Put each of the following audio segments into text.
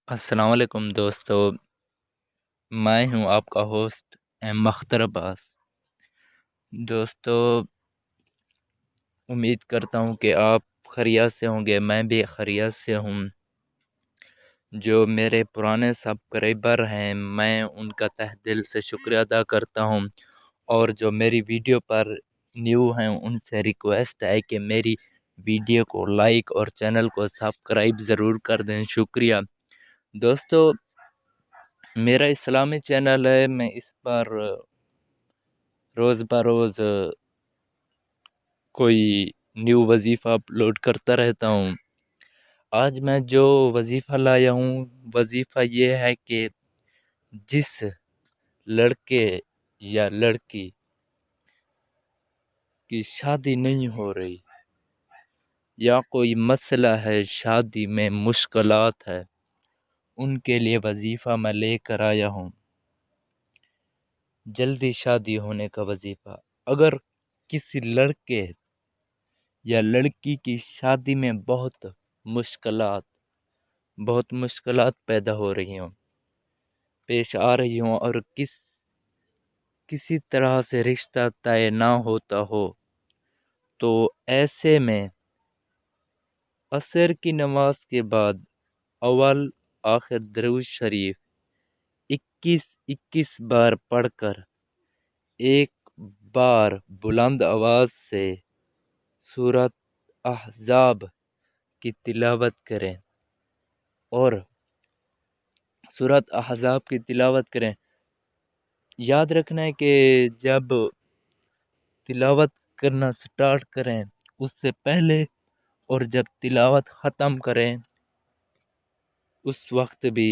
السلام علیکم دوستو، میں ہوں آپ کا ہوسٹ احمد اختر عباس۔ دوستو، امید کرتا ہوں کہ آپ خیریت سے ہوں گے، میں بھی خیریت سے ہوں۔ جو میرے پرانے سبسکرائبر ہیں، میں ان کا تہ دل سے شکریہ ادا کرتا ہوں، اور جو میری ویڈیو پر نیو ہیں ان سے ریکویسٹ ہے کہ میری ویڈیو کو لائک اور چینل کو سبسکرائب ضرور کر دیں۔ شکریہ دوستو۔ میرا اسلامی چینل ہے، میں اس پر روز بروز کوئی نیو وظیفہ اپلوڈ کرتا رہتا ہوں۔ آج میں جو وظیفہ لایا ہوں، وظیفہ یہ ہے کہ جس لڑکے یا لڑکی کی شادی نہیں ہو رہی یا کوئی مسئلہ ہے، شادی میں مشکلات ہے، ان کے لیے وظیفہ میں لے کر آیا ہوں۔ جلدی شادی ہونے کا وظیفہ۔ اگر کسی لڑکے یا لڑکی کی شادی میں بہت مشکلات پیدا ہو رہی ہوں، پیش آ رہی ہوں، اور کسی طرح سے رشتہ طے نہ ہوتا ہو، تو ایسے میں عصر کی نماز کے بعد اول آخر درود شریف 21 بار پڑھ کر ایک بار بلند آواز سے سورۃ احزاب کی تلاوت کریں، اور سورۃ احزاب کی تلاوت کریں۔ یاد رکھنا ہے کہ جب تلاوت کرنا سٹارٹ کریں اس سے پہلے اور جب تلاوت ختم کریں اس وقت بھی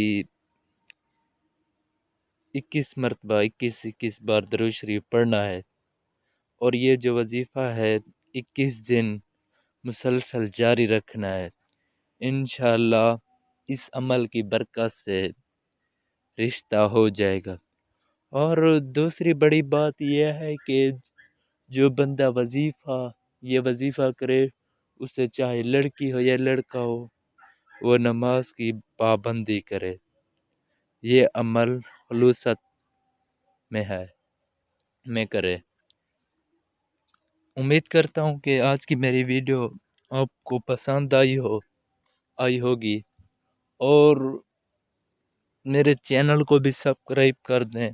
21 بار درود شریف پڑھنا ہے، اور یہ جو وظیفہ ہے 21 دن مسلسل جاری رکھنا ہے۔ انشاءاللہ اس عمل کی برکت سے رشتہ ہو جائے گا۔ اور دوسری بڑی بات یہ ہے کہ جو بندہ یہ وظیفہ کرے، اسے چاہے لڑکی ہو یا لڑکا ہو، وہ نماز کی پابندی کرے۔ یہ عمل خلوصت میں کرے۔ امید کرتا ہوں کہ آج کی میری ویڈیو آپ کو پسند آئی ہوگی، اور میرے چینل کو بھی سبسکرائب کر دیں،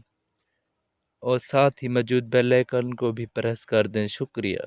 اور ساتھ ہی موجود بیل آئیکن کو بھی پریس کر دیں۔ شکریہ۔